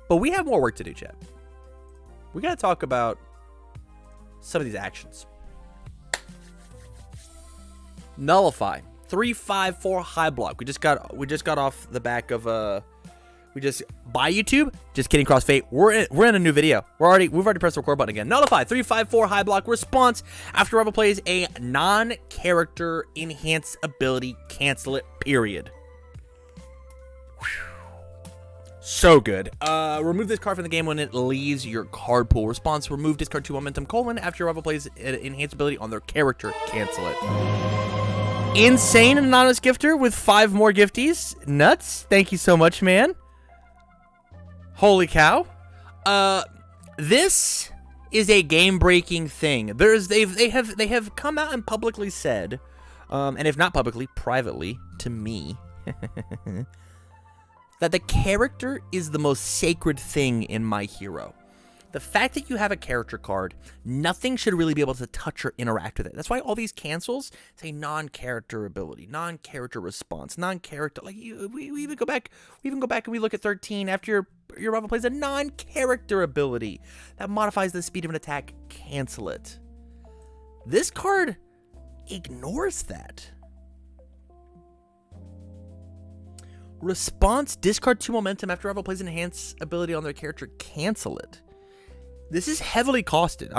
But we have more work to do, chat. We got to talk about some of these actions. Nullify. 354 high block. We just got off the back of we just by YouTube. Just kidding, Crossfade. We're in a new video. We've already pressed the record button again. Nullify 354 high block response after Rebel plays a non-character enhance ability. Cancel it. Period. So good. Remove this card from the game when it leaves your card pool. Response: remove discard 2 momentum : after your rival plays an enhanced ability on their character. Cancel it. Insane anonymous gifter with 5 more gifties. Nuts. Thank you so much, man. Holy cow. This is a game-breaking thing. They have come out and publicly said, and if not publicly, privately to me, that the character is the most sacred thing in My Hero. The fact that you have a character card, nothing should really be able to touch or interact with it. That's why all these cancels say non-character ability, non-character response, non-character. Like we even go back and we look at 13 after your rival plays a non-character ability that modifies the speed of an attack. Cancel it. This card ignores that. Response: discard 2 momentum after rival plays an enhance ability on their character. Cancel it. This is heavily costed.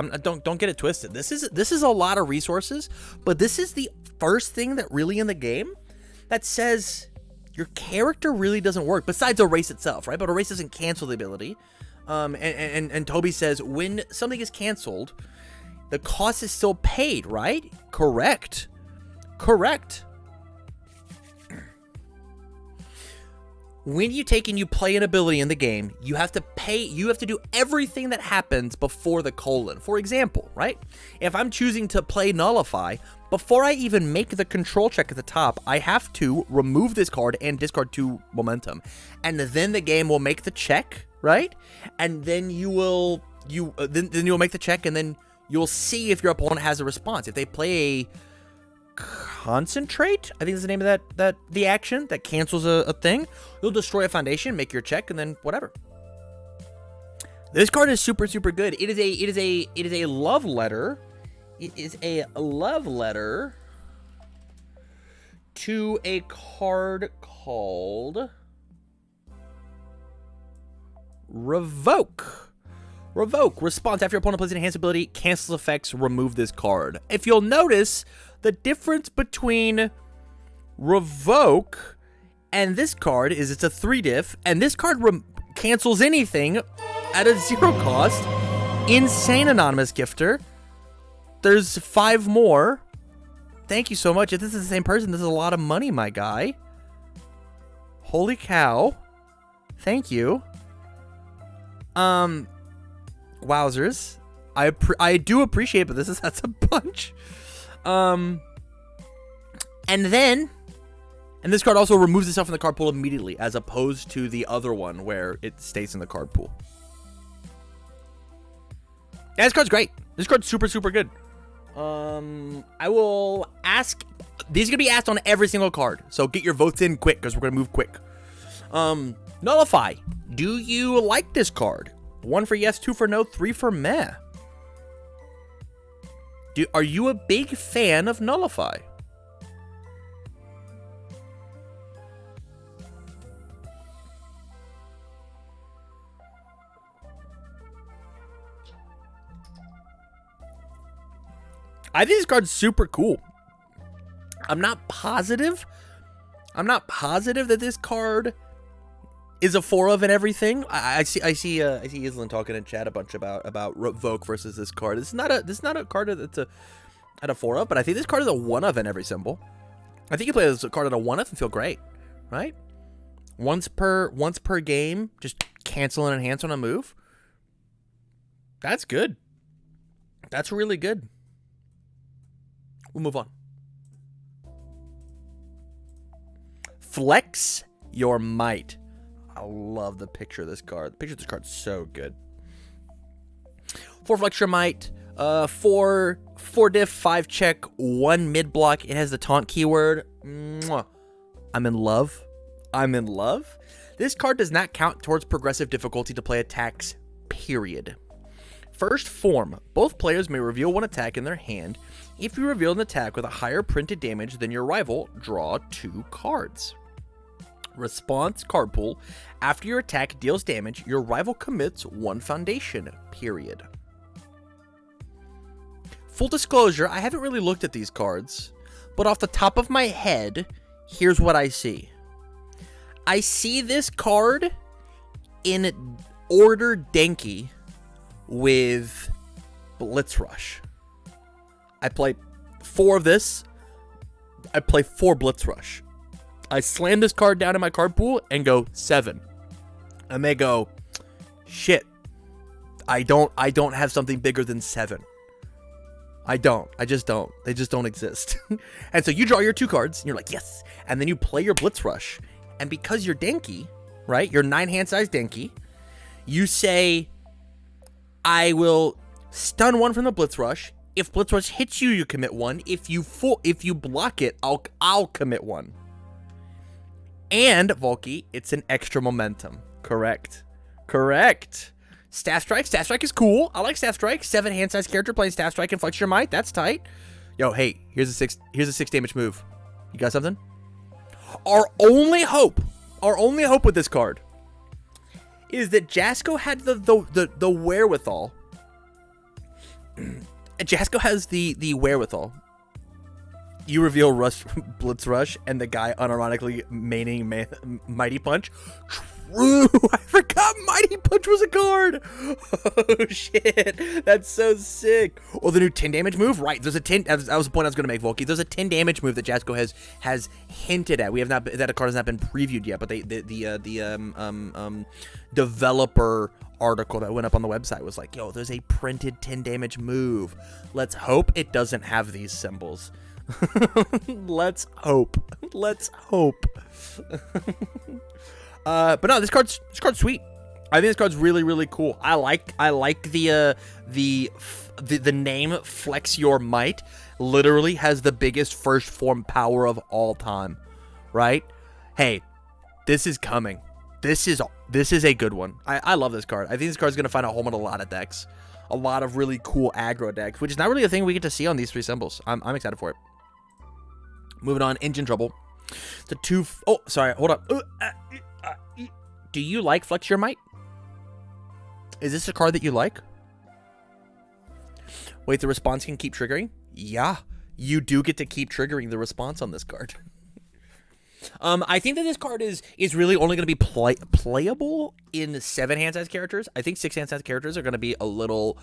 Don't get it twisted. This is a lot of resources, but this is the first thing that really in the game that says your character really doesn't work. Besides erase itself, right? But erase doesn't cancel the ability. And Toby says when something is canceled, the cost is still paid, right? Correct. When you take and you play an ability in the game, you have to do everything that happens before the colon. For example, right? If I'm choosing to play Nullify, before I even make the control check at the top, I have to remove this card and discard 2 momentum. And then the game will make the check, right? And then you'll make the check, and then you'll see if your opponent has a response. If they play a Concentrate, I think is the name of the action that cancels a thing. You'll destroy a foundation, make your check, and then whatever. This card is super good. It is a love letter. It is a love letter to a card called Revoke. Response: after your opponent plays an enhanced ability, cancels effects, remove this card. If you'll notice, the difference between Revoke and this card is it's a 3-diff, and this card cancels anything at a 0 cost. Insane anonymous gifter. There's 5 more. Thank you so much. If this is the same person, this is a lot of money, my guy. Holy cow. Thank you. Wowzers. I do appreciate it, but that's a bunch. And this card also removes itself from the card pool immediately, as opposed to the other one where it stays in the card pool. Yeah, this card's great. This card's super good. I will ask. These are gonna be asked on every single card, so get your votes in quick because we're gonna move quick. Nullify. Do you like this card? 1 for yes, 2 for no, 3 for meh. Are you a big fan of Nullify? I think this card's super cool. I'm not positive that this card is a 4 of and everything. I see Island talking in chat a bunch about Revoke versus this card. This is not a card that's at a 4 of, but I think this card is a 1 of in every symbol. I think you play this card at a 1 of and feel great, right? Once per game, just cancel and enhance on a move. That's good. That's really good. We'll move on. Flex your might. I love the picture of this card. The picture of this card's so good. 4 Flex Your Might, 4 diff, 5 check, 1 mid block. It has the taunt keyword. Mwah. I'm in love. This card does not count towards progressive difficulty to play attacks, period. First form. Both players may reveal one attack in their hand. If you reveal an attack with a higher printed damage than your rival, draw 2 cards. Response card pool. After your attack deals damage, your rival commits 1 foundation, period. Full disclosure, I haven't really looked at these cards, but off the top of my head, here's what I see. I see this card in Order Denki with Blitz Rush. I play 4 of this. I play 4 Blitz Rush. I slam this card down in my card pool and go 7. And they go, shit. I don't have something bigger than 7. I just don't. They just don't exist. And so you draw your 2 cards and you're like, yes. And then you play your Blitz Rush. And because you're Denki, right? You're 9 hand size Denki. You say, I will stun 1 from the Blitz Rush. If Blitz Rush hits you, you commit 1. If you block it, I'll commit 1. And Volky, it's an extra momentum. Correct. Staff Strike. Staff Strike is cool. I like Staff Strike. 7 hand size character playing Staff Strike and Flex Your Might. That's tight. Yo, hey, here's a 6 damage move. You got something? Our only hope with this card is that Jasko had the wherewithal. Jasko has the wherewithal. You reveal Blitz Rush, and the guy unironically maining Mighty Punch. True! I forgot Mighty Punch was a card! Oh, shit. That's so sick. Oh, the new 10 damage move? Right. There's a 10... That was the point I was going to make, Volky. There's a 10 damage move that Jasko has hinted at. We have not... That a card has not been previewed yet, but the developer article that went up on the website was like, yo, there's a printed 10 damage move. Let's hope it doesn't have these symbols. Let's hope. But no, this card's sweet. I think this card's really, really cool. I like the name Flex Your Might. Literally has the biggest first form power of all time, right? Hey, this is coming. This is a good one. I love this card. I think this card's gonna find a home in a lot of decks, a lot of really cool aggro decks, which is not really a thing we get to see on these 3 symbols. I'm excited for it. Moving on, Engine Trouble. The 2. Oh, sorry. Hold up. Do you like Flex Your Might? Is this a card that you like? Wait, the response can keep triggering? Yeah, you do get to keep triggering the response on this card. I think that this card is really only going to be playable in 7 hand size characters. I think 6 hand size characters are going to be a little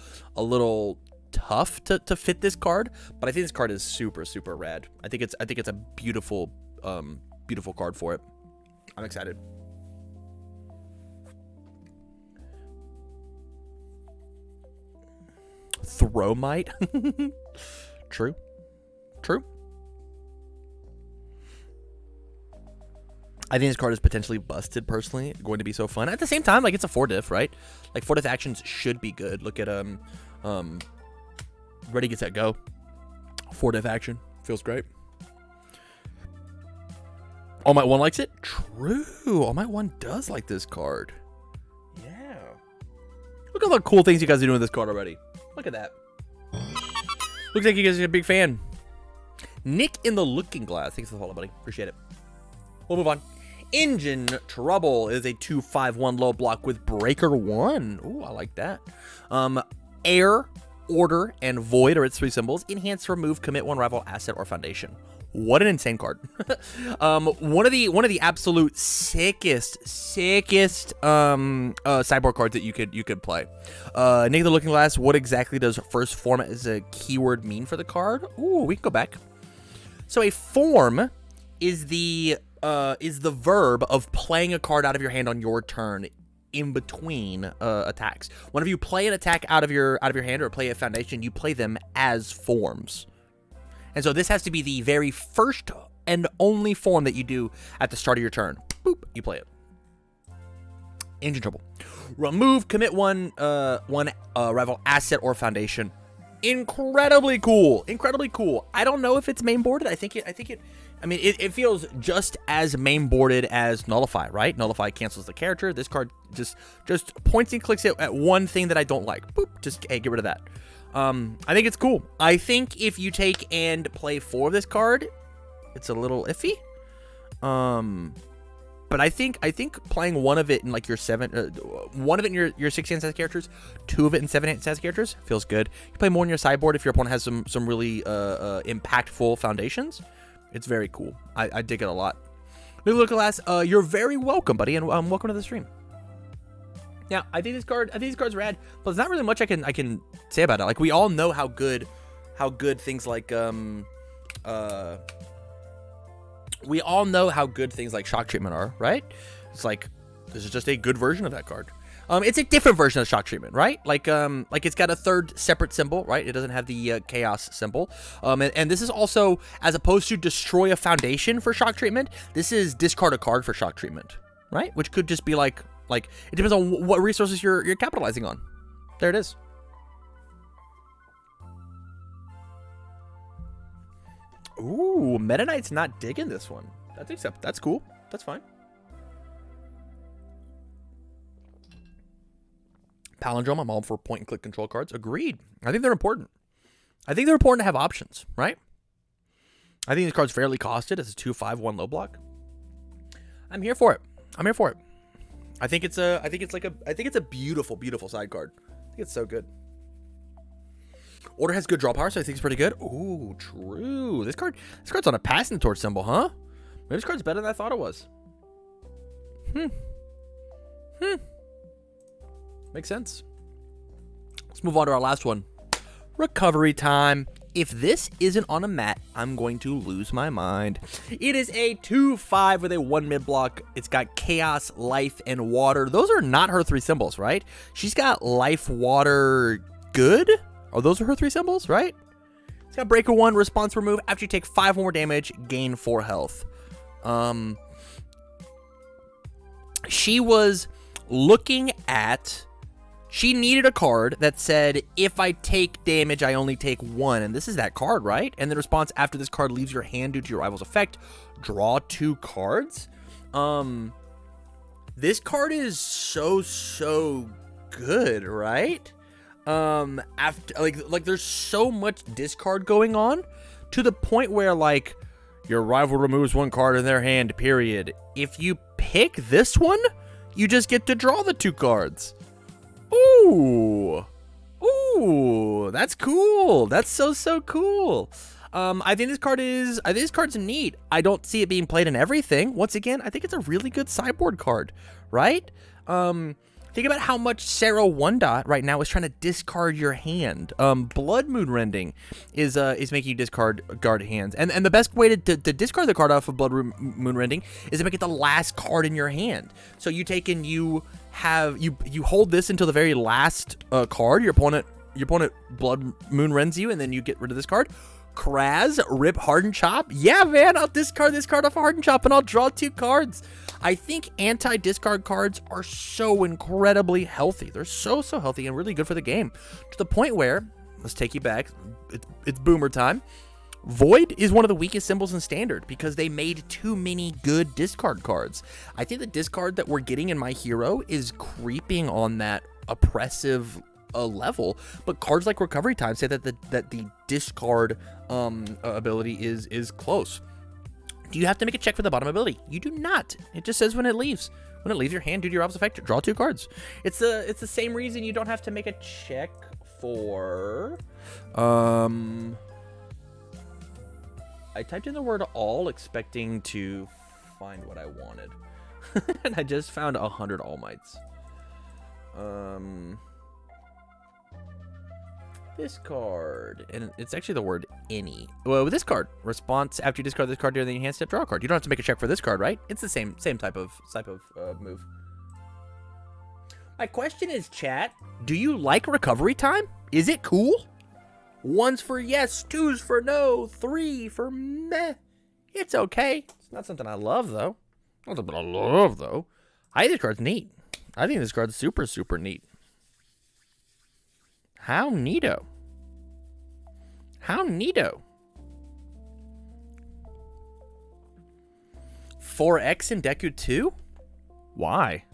tough to fit this card, but I think this card is super, super rad. I think it's a beautiful card for it. I'm excited. Throw Might. True. I think this card is potentially busted, personally. Going to be so fun. At the same time, like, it's a 4-diff, right? Like, 4-diff actions should be good. Look at, Ready, Get, Set, Go. 4-diff action. Feels great. All Might 1 likes it? True. All Might 1 does like this card. Yeah. Look at all the cool things you guys are doing with this card already. Look at that. Looks like you guys are a big fan. Nick in the Looking Glass. Thanks for the follow, buddy. Appreciate it. We'll move on. Engine Trouble is a 2/5/1 low block with Breaker 1. Ooh, I like that. Air, Order, and Void are its 3 symbols. Enhance, remove, commit 1 rival asset or foundation. What an insane card. One of the absolute sickest sideboard cards that you could play. Nick the Looking Glass, what exactly does first form as a keyword mean for the card? Ooh, we can go back. So a form is the verb of playing a card out of your hand on your turn in between attacks. Whenever you play an attack out of your hand or play a foundation, you play them as forms. And so this has to be the very first and only form that you do at the start of your turn. Boop, you play it. Engine Trouble. Remove, commit 1 rival asset or foundation. Incredibly cool. Incredibly cool. I don't know if it's main boarded. I mean, it feels just as main boarded as Nullify, right? Nullify cancels the character. This card just points and clicks it at one thing that I don't like. Boop. Just, hey, get rid of that. I think it's cool. I think if you take and play 4 of this card, it's a little iffy. But I think playing one of it in like your 7, one of it in your 16 stats characters, 2 of it in 7 stats characters feels good. You play more in your sideboard if your opponent has some really impactful foundations. It's very cool. I dig it a lot. Nicholas, you're very welcome, buddy, and welcome to the stream. Now, I think this card's rad, but there's not really much I can say about it. Like, we all know how good things like we all know how good things like shock treatment are, right? It's like, this is just a good version of that card. It's a different version of shock treatment, right? Like it's got a third separate symbol, right? It doesn't have the chaos symbol. And this is also, as opposed to destroy a foundation for shock treatment, this is discard a card for shock treatment, right? Which could just be like it depends on what resources you're capitalizing on. There it is. Ooh, Meta Knight's not digging this one. That's cool. That's fine. Palindrome, I'm all for point and click control cards. Agreed. I think they're important. I think they're important to have options, right? I think this card's fairly costed. It's a 2/5/1 low block. I'm here for it. I think it's a beautiful, beautiful side card. I think it's so good. Order has good draw power, so I think it's pretty good. Ooh, true. This card's on a passing torch symbol, huh? Maybe this card's better than I thought it was. Makes sense. Let's move on to our last one. Recovery time. If this isn't on a mat, I'm going to lose my mind. It is a 2/5 with a 1 mid block. It's got chaos, life, and water. Those are not her 3 symbols, right? She's got life, water, good. Oh, those are her 3 symbols, right? It's got breaker 1, response remove. After you take 5 more damage, gain 4 health. She was looking at... She needed a card that said, if I take damage, I only take 1. And this is that card, right? And the response after this card leaves your hand due to your rival's effect, draw 2 cards. This card is so good, right? After like there's so much discard going on to the point where like your rival removes 1 card in their hand, period. If you pick this one, you just get to draw the 2 cards. Ooh, that's cool. That's so cool. I think this card's neat. I don't see it being played in everything. Once again, I think it's a really good sideboard card, right? Think about how much Sarah One Dot right now is trying to discard your hand. Blood Moon Rending is making you discard guard hands, and the best way to discard the card off of Blood Moon Rending is to make it the last card in your hand. So you take and you hold this until the very last card. Your opponent Blood Moon Rends you, and then you get rid of this card. Kraz, Rip, Harden Chop. Yeah, man, I'll discard this card off of Harden Chop and I'll draw 2 cards. I think anti-discard cards are so incredibly healthy. They're so healthy and really good for the game. To the point where, let's take you back, it's boomer time. Void is one of the weakest symbols in Standard because they made too many good discard cards. I think the discard that we're getting in My Hero is creeping on that oppressive level, but cards like Recovery Time say that the discard ability is close. Do you have to make a check for the bottom ability? You do not. It just says when it leaves your hand due to your rival's effect, draw 2 cards. It's the same reason you don't have to make a check for I typed in the word all expecting to find what I wanted. And I just found 100 All Mights. This card, and it's actually the word any. Well, with this card, response after you discard this card during the enhanced step, draw a card. You don't have to make a check for this card, right? It's the same type of move. My question is, chat, do you like Recovery Time? Is it cool? 1's for yes, 2's for no, 3 for meh. It's okay. It's not something I love though. Not something I love though. I think this card's neat. I think this card's super neat. How neato. How neato. 4X in Deku 2? Why?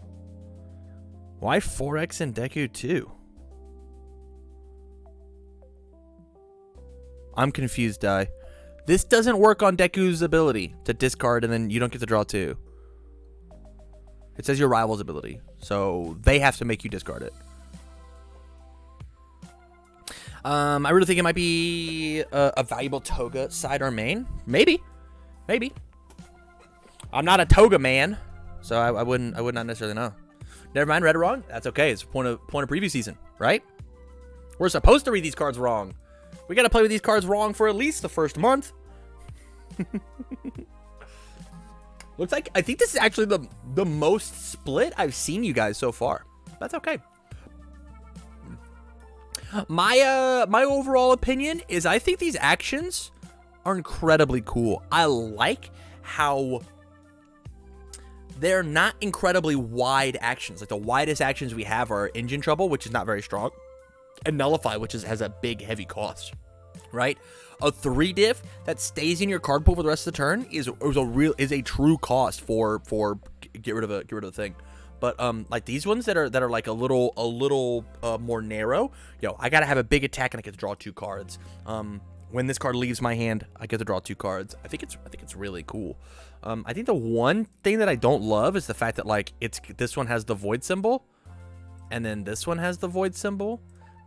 Why 4X in Deku 2? I'm confused, Dai. This doesn't work on Deku's ability to discard and then you don't get to draw 2. It says your rival's ability, so they have to make you discard it. I really think it might be a valuable Toga side or main. Maybe. Maybe. I'm not a Toga man, so I would not necessarily know. Never mind, read it wrong. That's okay. It's point of preview season, right? We're supposed to read these cards wrong. We got to play with these cards wrong for at least the first month. Looks like, I think this is actually the most split I've seen you guys so far. That's okay. My overall opinion is I think these actions are incredibly cool. I like how they're not incredibly wide actions. Like the widest actions we have are Engine Trouble, which is not very strong, and Nullify, which has a big heavy cost, right? A 3 diff that stays in your card pool for the rest of the turn is a true cost for get rid of a thing. But like these ones that are like a little more narrow, yo, I gotta have a big attack and I get to draw 2 cards. When this card leaves my hand, I get to draw 2 cards. I think it's really cool. I think the one thing that I don't love is the fact that like this one has the void symbol, and then this one has the void symbol.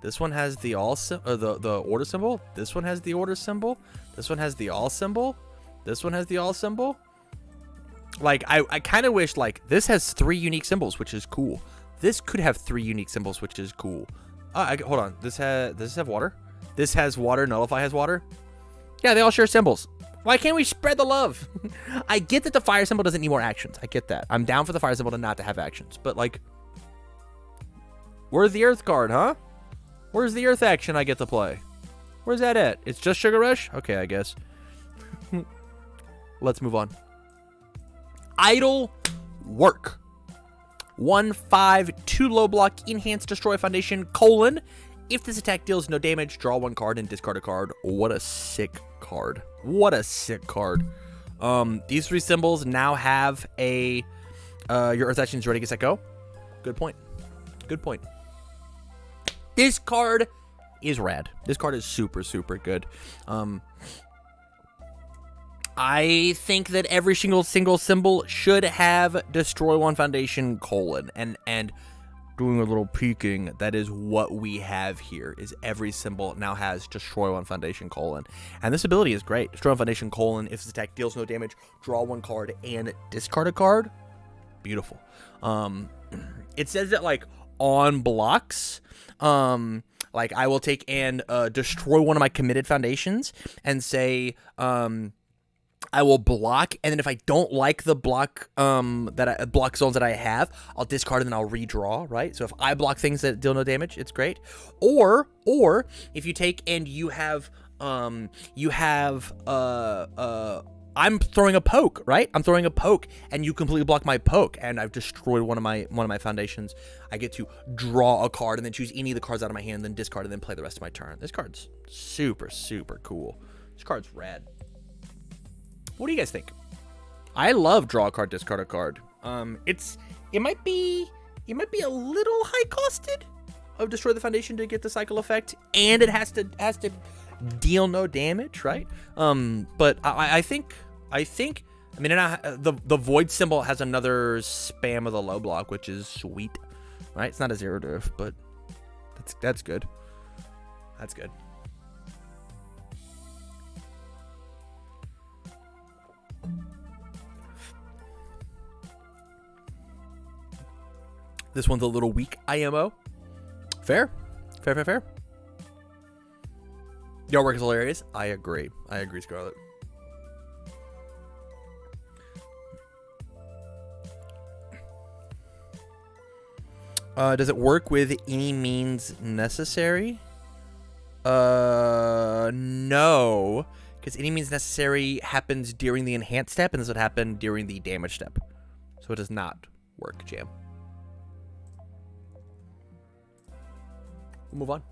This one has the the order symbol. This one has the order symbol. This one has the all symbol. This one has the all symbol. Like I kind of wish like this has 3 unique symbols, which is cool. This could have 3 unique symbols, which is cool. Hold on. Does this have water? This has water. Nullify has water. Yeah, they all share symbols. Why can't we spread the love? I get that the fire symbol doesn't need more actions. I get that. I'm down for the fire symbol to not to have actions. But like, where's the earth card, huh? Where's the earth action I get to play? Where's that at? It's just Sugar Rush? Okay, I guess. Let's move on. Idle Work. 1/5, 2 low block, enhance, destroy foundation, : if this attack deals no damage, draw 1 card and discard a card. What a sick card. What a sick card. These 3 symbols now have a your earth action is ready to get set go. Good point. Good point. This card is rad. This card is super, super good. I think that every single symbol should have destroy 1 foundation : and doing a little peeking, that is what we have here. Is every symbol now has destroy 1 foundation : and this ability is great. Destroy 1 foundation : if this attack deals no damage, draw 1 card and discard a card. Beautiful. It says that like on blocks, like I will take and destroy 1 of my committed foundations and say I will block, and then if I don't like the block block zones that I have, I'll discard and then I'll redraw, right? So if I block things that deal no damage, it's great. Or if you take and you have I'm throwing a poke, right? I'm throwing a poke, and you completely block my poke, and I've destroyed one of my foundations. I get to draw a card and then choose any of the cards out of my hand, then discard and then play the rest of my turn. This card's super, super cool. This card's rad. What do you guys think? I love draw a card, discard a card. It might be a little high costed of destroy the foundation to get the cycle effect, and it has to deal no damage, right? But I think the void symbol has another spam of the low block, which is sweet, right? It's not a 0 diff, but that's good. That's good. This one's a little weak, IMO. Fair. Your work is hilarious. I agree, Scarlett. Does it work with any means necessary? No. Because any means necessary happens during the enhance step, and this would happen during the damage step. So it does not work, Jam. We'll move on.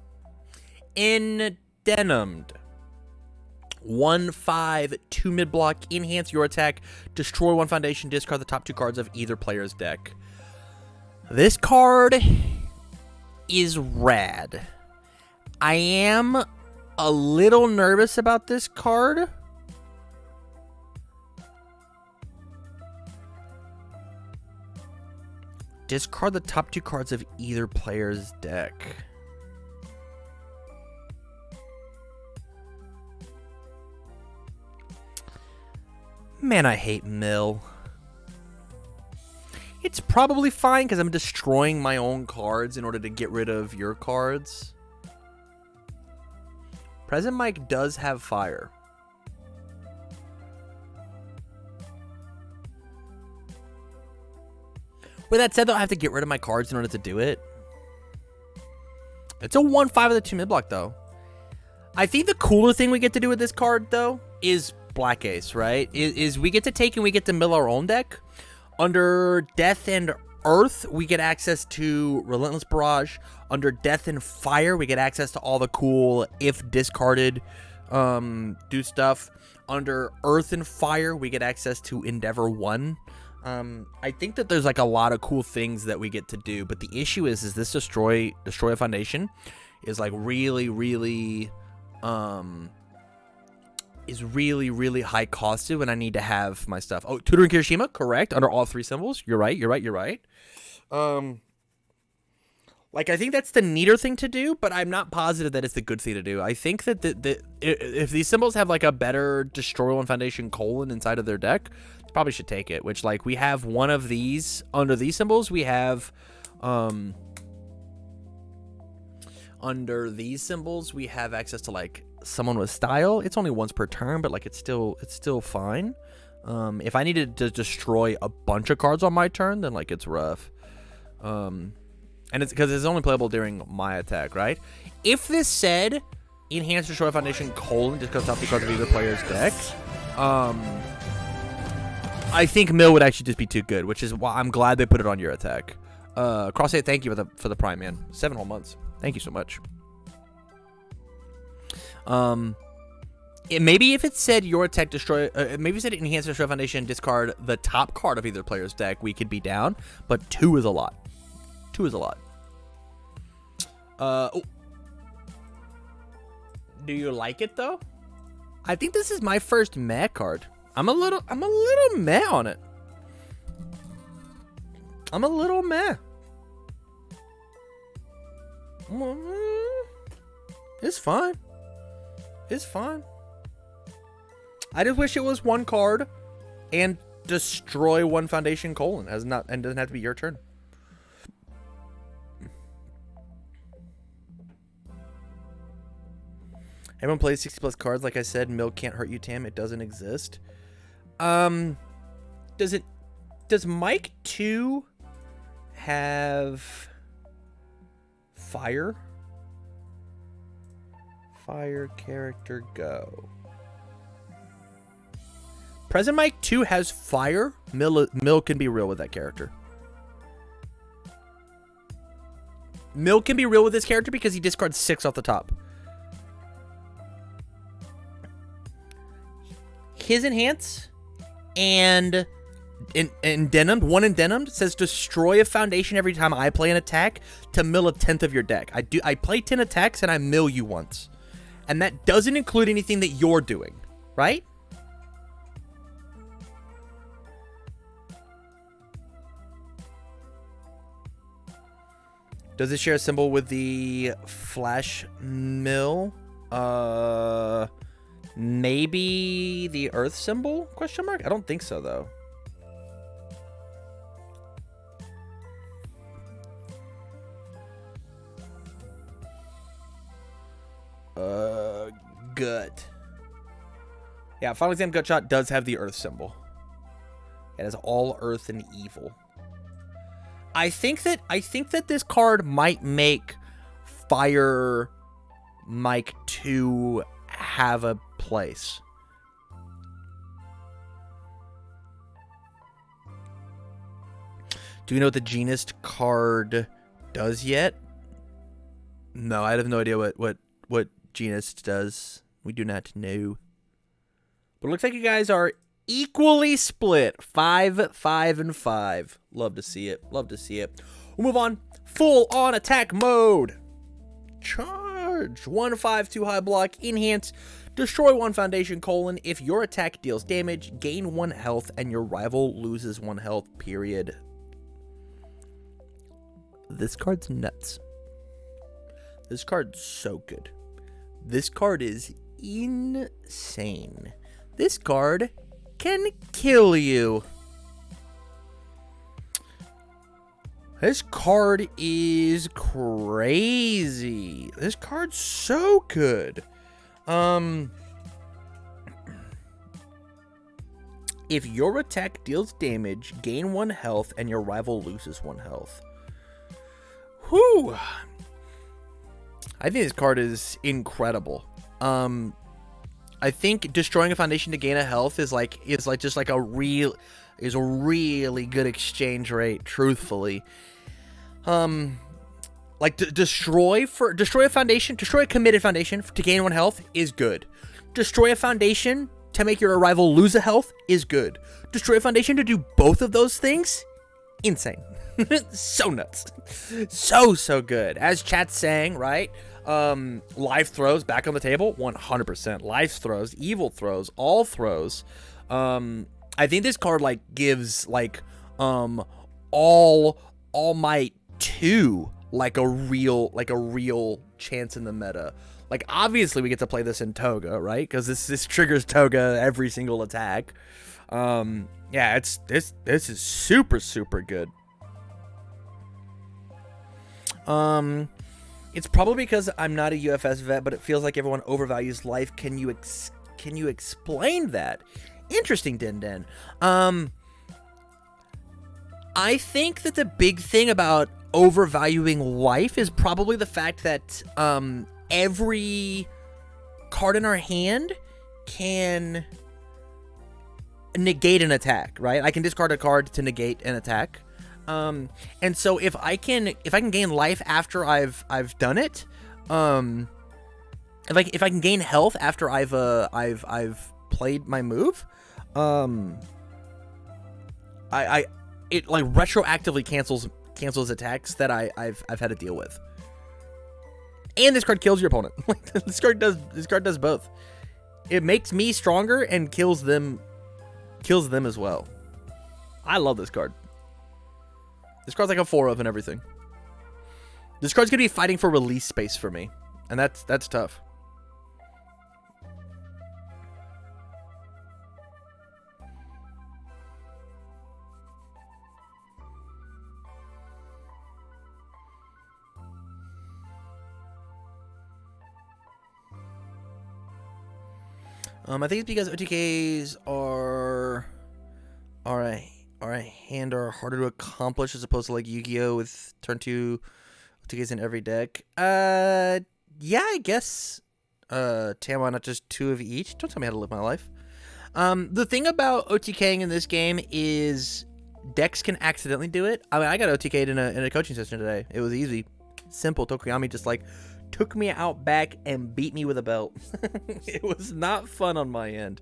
In Denimed. 1/5, 2 mid block, enhance your attack, destroy 1 foundation, discard the top 2 cards of either player's deck. This card is rad. I am a little nervous about this card. Discard the top 2 cards of either player's deck. Man, I hate mill. It's probably fine because I'm destroying my own cards in order to get rid of your cards. Present Mike does have fire. With that said, though, I have to get rid of my cards in order to do it. It's a 1/5 of the 2 mid block, though. I think the cooler thing we get to do with this card, though, is Black Ace, right? Is we get to take and we get to mill our own deck. Under Death and Earth, we get access to Relentless Barrage. Under Death and Fire, we get access to all the cool, if discarded, do stuff. Under Earth and Fire, we get access to Endeavor 1. I think that there's like a lot of cool things that we get to do, but the issue is this destroy a foundation is like really high costed when I need to have my stuff. Oh, Tutoring Kirishima, correct. Under all 3 symbols. You're right. Like, I think that's the neater thing to do, but I'm not positive that it's the good thing to do. I think that if these symbols have like a better Destroy 1 Foundation : inside of their deck, probably should take it. Which, like, we have one of these under these symbols. We have under these symbols we have access to like Someone with Style. It's only once per turn, but like it's still fine. If I needed to destroy a bunch of cards on my turn, then like it's rough. And it's because it's only playable during my attack, right? If this said enhance Destroy Foundation : just because top 2 cards of either player's deck, I think mill would actually just be too good, which is why I'm glad they put it on your attack. Cross 8, thank you for the Prime, man. 7 whole months. Thank you so much. Maybe if it said your attack destroy, maybe it said enhance Destroy Foundation, discard the top card of either player's deck, we could be down. But 2 is a lot. 2 is a lot. Oh. Do you like it though? I think this is my first meh card. I'm a little meh on it. I'm a little meh. It's fine. It's fine. I just wish it was 1 card and destroy 1 foundation : and doesn't have to be your turn. Everyone plays 60+ cards. Like I said, mill can't hurt you, Tam. It doesn't exist. Does Mike 2 have fire? Fire character, go. Present Mike 2 has fire. Mill can be real with that character. Mill can be real with this character because he discards 6 off the top. His enhance and in Denim, 1 in Denim says destroy a foundation every time I play an attack to mill a 10th of your deck. I play 10 attacks and I mill you once. And that doesn't include anything that you're doing, right? Does it share a symbol with the Flash Mill? Maybe the Earth symbol? Question mark? I don't think so, though. Good. Yeah, Final Exam Gutshot does have the Earth symbol. It has all Earth and evil. I think that this card might make Fire Mike 2 have a place. Do we know what the Genist card does yet? No, I have no idea what Genist does. We do not know. But it looks like you guys are equally split. 5, 5, and 5. Love to see it. Love to see it. We'll move on. Full on attack mode. Charge. 1, 5, 2 high block. Enhance. Destroy 1 foundation, : if your attack deals damage, gain 1 health, and your rival loses 1 health, period. This card's nuts. This card's so good. This card is insane. This card can kill you. This card is crazy. This card's so good. If your attack deals damage, gain 1 health, and your rival loses 1 health. Whew. I think this card is incredible. I think destroying a foundation to gain a health is a really good exchange rate, truthfully. Destroy a foundation, destroy a committed foundation to gain 1 health is good. Destroy a foundation to make your rival lose a health is good. Destroy a foundation to do both of those things, insane. So nuts. So good. As chat's saying, right? Live throws back on the table, 100%. Live throws, evil throws, all throws. I think this card gives all might 2 a real chance in the meta. Obviously we get to play this in Toga, right? Because this triggers Toga every single attack. Yeah, this is super good. It's probably because I'm not a UFS vet, but it feels like everyone overvalues life. Can you explain that? Interesting, Den. I think that the big thing about overvaluing life is probably the fact that every card in our hand can negate an attack, right? I can discard a card to negate an attack. And so if I can gain life after I've done it, if I can gain health after I've played my move, it retroactively cancels attacks that I've had to deal with. And this card kills your opponent. This card does both. It makes me stronger and kills them as well. I love this card. This card's like a 4 of and everything. This card's gonna be fighting for release space for me, and that's tough. I think it's because OTKs are harder to accomplish as opposed to Yu-Gi-Oh with turn 2 OTKs in every deck. Yeah, I guess. Tam, why not just 2 of each? Don't tell me how to live my life. The thing about OTKing in this game is decks can accidentally do it. I mean, I got OTK'd in a coaching session today. It was easy, simple. Tokuyami just took me out back and beat me with a belt. It was not fun on my end.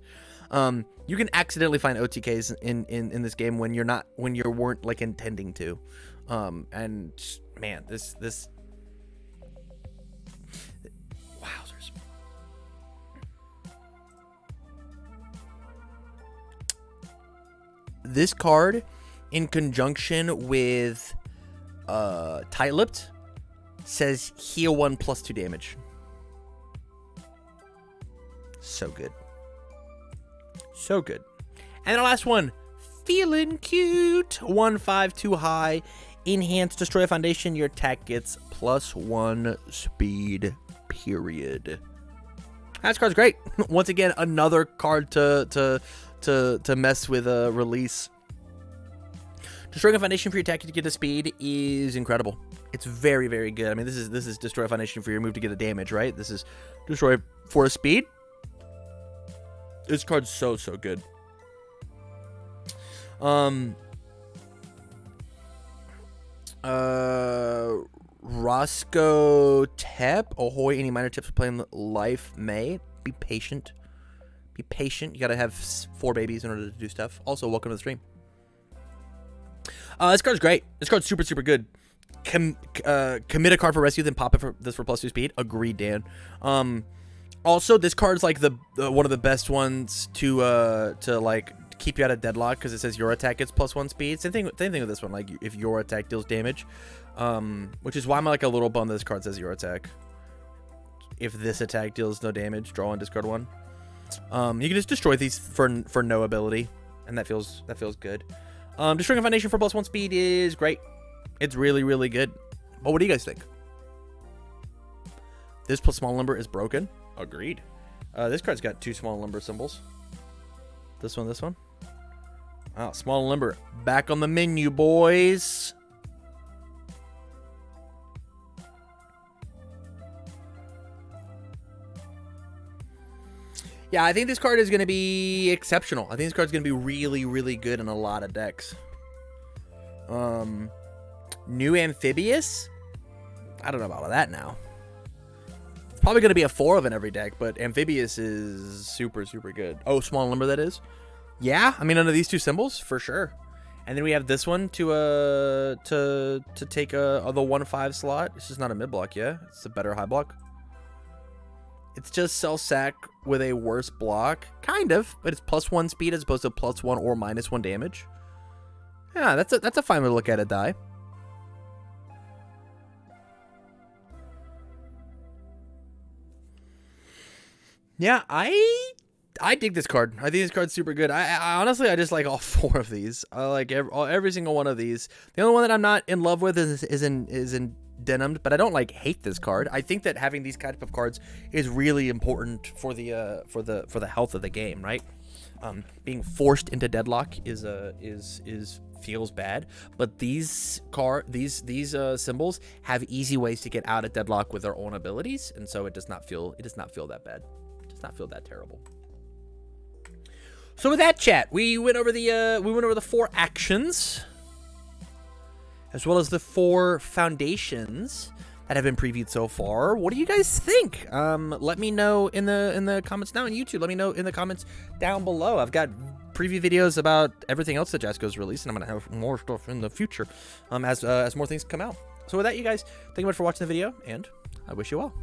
You can accidentally find OTKs in this game when you weren't intending to. And man, this wowzers. This card in conjunction with Tight-Lipped says heal 1 plus 2 damage. So good. So good. And the last one, feeling cute. 1, 5, 2 high. Enhance, destroy a foundation. Your attack gets +1 speed, period. That card's great. Once again, another card to mess with a release. Destroying a foundation for your attack to get a speed is incredible. It's very, very good. I mean, this is destroy a foundation for your move to get a damage, right? This is destroy for a speed. This card's so good. Roscoe Tep. Ahoy, any minor tips for playing life may. Be patient. Be patient. You gotta have 4 babies in order to do stuff. Also, welcome to the stream. This card's great. This card's super, super good. Commit a card for rescue, then pop it for this for +2 speed. Agreed, Dan. Also, this card's like the one of the best ones to like keep you out of deadlock because it says your attack gets +1 speed. Same thing with this one. Like if your attack deals damage, which is why I'm like a little bummed that this card says your attack. If this attack deals no damage, draw and discard 1. You can just destroy these for no ability, and that feels good. Destroying a foundation for +1 speed is great. It's really, really good. But what do you guys think? This plus small number is broken. Agreed. This card's got 2 small number symbols. This one, this one. Oh, small number. Back on the menu, boys. Yeah, I think this card is going to be exceptional. I think this card's going to be really, really good in a lot of decks. New Amphibious? I don't know about that now. It's probably going to be a 4 of in every deck, but Amphibious is super, super good. Oh, small number that is? Yeah, I mean, under these 2 symbols, for sure. And then we have this one to take the 1/5 slot. It's just not a mid block, yeah? It's a better high block. It's just Cell-Sack with a worse block. Kind of, but it's +1 speed as opposed to +1 or -1 damage. Yeah, that's a fine way to look at it, Die. Yeah, I dig this card. I think this card's super good. I honestly, I just like all 4 of these. I like every single one of these. The only one that I'm not in love with is in Denim, but I don't like hate this card. I think that having these type of cards is really important for the health of the game, right? Being forced into deadlock is feels bad, but these symbols have easy ways to get out of deadlock with their own abilities, and so it does not feel that bad. It does not feel that terrible. So with that, chat, we went over the 4 actions, as well as the 4 foundations that have been previewed so far. What do you guys think? Let me know in the comments now on YouTube. Let me know in the comments down below. I've got preview videos about everything else that Jasco's released, and I'm gonna have more stuff in the future as more things come out. So with that, you guys, thank you much for watching the video, and I wish you well.